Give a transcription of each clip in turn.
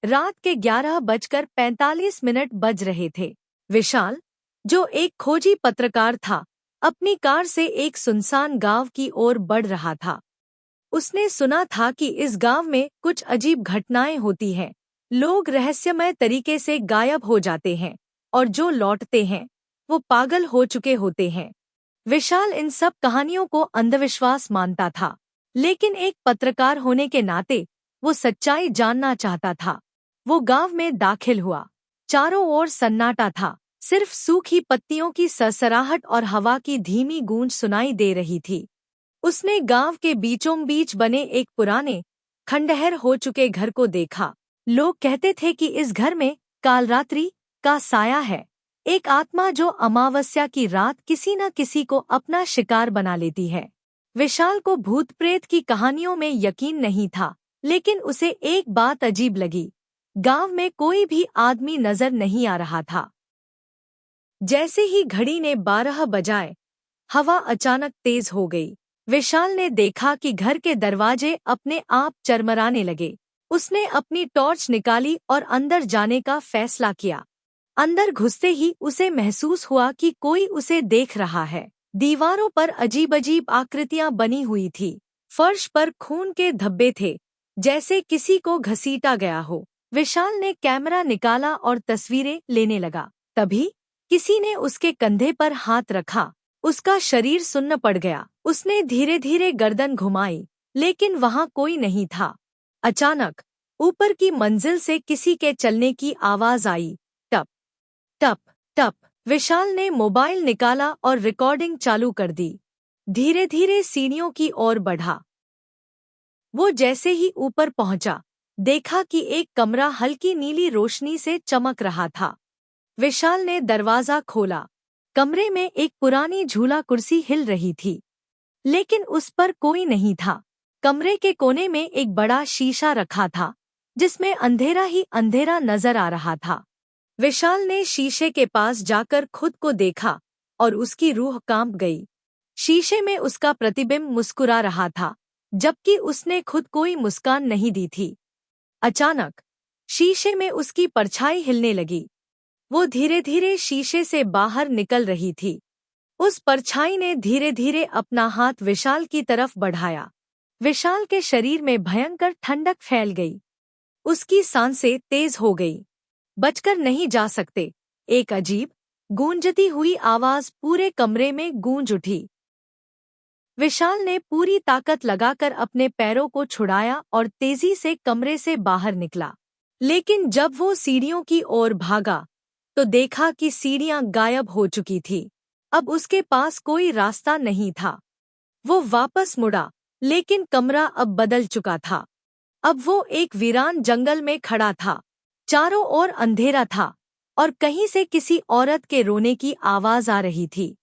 रात के 11:45 बज रहे थे। विशाल, जो एक खोजी पत्रकार था, अपनी कार से एक सुनसान गांव की ओर बढ़ रहा था। उसने सुना था कि इस गांव में कुछ अजीब घटनाएं होती हैं। लोग रहस्यमय तरीके से गायब हो जाते हैं और जो लौटते हैं वो पागल हो चुके होते हैं। विशाल इन सब कहानियों को अंधविश्वास मानता था, लेकिन एक पत्रकार होने के नाते वो सच्चाई जानना चाहता था। वो गांव में दाखिल हुआ। चारों ओर सन्नाटा था, सिर्फ सूखी पत्तियों की सरसराहट और हवा की धीमी गूंज सुनाई दे रही थी। उसने गांव के बीचों बीच बने एक पुराने, खंडहर हो चुके घर को देखा। लोग कहते थे कि इस घर में कालरात्रि का साया है, एक आत्मा जो अमावस्या की रात किसी न किसी को अपना शिकार बना लेती है। विशाल को भूत प्रेत की कहानियों में यकीन नहीं था, लेकिन उसे एक बात अजीब लगी। गांव में कोई भी आदमी नजर नहीं आ रहा था। जैसे ही घड़ी ने 12 बजाए, हवा अचानक तेज हो गई। विशाल ने देखा कि घर के दरवाजे अपने आप चरमराने लगे। उसने अपनी टॉर्च निकाली और अंदर जाने का फैसला किया। अंदर घुसते ही उसे महसूस हुआ कि कोई उसे देख रहा है। दीवारों पर अजीब-अजीब आकृतियां बनी हुई थी। फर्श पर खून के धब्बे थे, जैसे किसी को घसीटा गया हो। विशाल ने कैमरा निकाला और तस्वीरें लेने लगा। तभी किसी ने उसके कंधे पर हाथ रखा। उसका शरीर सुन्न पड़ गया। उसने धीरे धीरे गर्दन घुमाई, लेकिन वहां कोई नहीं था। अचानक ऊपर की मंजिल से किसी के चलने की आवाज आई। टप टप टप। विशाल ने मोबाइल निकाला और रिकॉर्डिंग चालू कर दी। धीरे धीरे सीढ़ियों की ओर बढ़ा। वो जैसे ही ऊपर पहुंचा, देखा कि एक कमरा हल्की नीली रोशनी से चमक रहा था। विशाल ने दरवाजा खोला। कमरे में एक पुरानी झूला कुर्सी हिल रही थी, लेकिन उस पर कोई नहीं था। कमरे के कोने में एक बड़ा शीशा रखा था, जिसमें अंधेरा ही अंधेरा नजर आ रहा था। विशाल ने शीशे के पास जाकर खुद को देखा और उसकी रूह कांप गई। शीशे में उसका प्रतिबिंब मुस्कुरा रहा था, जबकि उसने खुद कोई मुस्कान नहीं दी थी। अचानक शीशे में उसकी परछाई हिलने लगी। वो धीरे धीरे शीशे से बाहर निकल रही थी। उस परछाई ने धीरे धीरे अपना हाथ विशाल की तरफ बढ़ाया। विशाल के शरीर में भयंकर ठंडक फैल गई। उसकी सांसें तेज हो गई। बचकर नहीं जा सकते। एक अजीब, गूंजती हुई आवाज पूरे कमरे में गूंज उठी। विशाल ने पूरी ताकत लगाकर अपने पैरों को छुड़ाया और तेजी से कमरे से बाहर निकला। लेकिन जब वो सीढ़ियों की ओर भागा, तो देखा कि सीढ़ियां गायब हो चुकी थी। अब उसके पास कोई रास्ता नहीं था। वो वापस मुड़ा, लेकिन कमरा अब बदल चुका था। अब वो एक वीरान जंगल में खड़ा था। चारों ओर अंधेरा था और कहीं से किसी औरत के रोने की आवाज आ रही थी।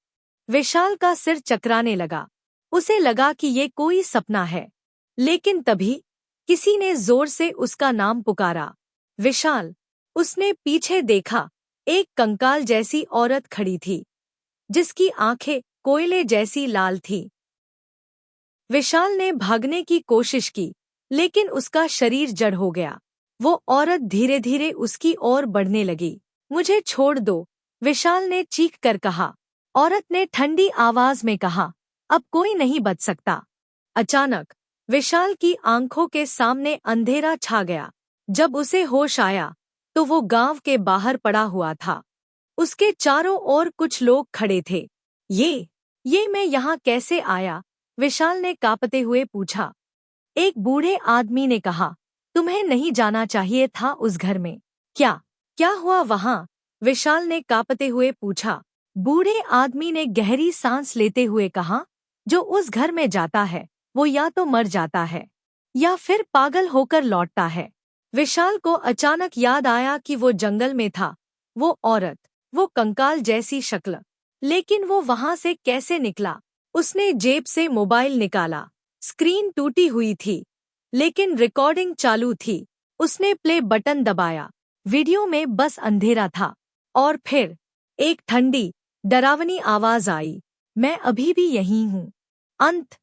विशाल का सिर चकराने लगा। उसे लगा कि ये कोई सपना है, लेकिन तभी किसी ने जोर से उसका नाम पुकारा। विशाल, उसने पीछे देखा। एक कंकाल जैसी औरत खड़ी थी, जिसकी आंखें कोयले जैसी लाल थीं। विशाल ने भागने की कोशिश की, लेकिन उसका शरीर जड़ हो गया। वो औरत धीरे धीरे उसकी ओर बढ़ने लगी। मुझे छोड़ दो, विशाल ने चीख कर कहा। औरत ने ठंडी आवाज में कहा, अब कोई नहीं बच सकता। अचानक विशाल की आंखों के सामने अंधेरा छा गया। जब उसे होश आया, तो वो गांव के बाहर पड़ा हुआ था। उसके चारों ओर कुछ लोग खड़े थे। ये मैं यहाँ कैसे आया? विशाल ने कांपते हुए पूछा। एक बूढ़े आदमी ने कहा, तुम्हें नहीं जाना चाहिए था उस घर में। क्या हुआ वहाँ? विशाल ने कांपते हुए पूछा। बूढ़े आदमी ने गहरी सांस लेते हुए कहा, जो उस घर में जाता है, वो या तो मर जाता है या फिर पागल होकर लौटता है। विशाल को अचानक याद आया कि वो जंगल में था। वो औरत, वो कंकाल जैसी शक्ल, लेकिन वो वहां से कैसे निकला? उसने जेब से मोबाइल निकाला। स्क्रीन टूटी हुई थी, लेकिन रिकॉर्डिंग चालू थी। उसने प्ले बटन दबाया। वीडियो में बस अंधेरा था और फिर एक ठंडी, डरावनी आवाज आई, मैं अभी भी यहीं हूँ। अंत।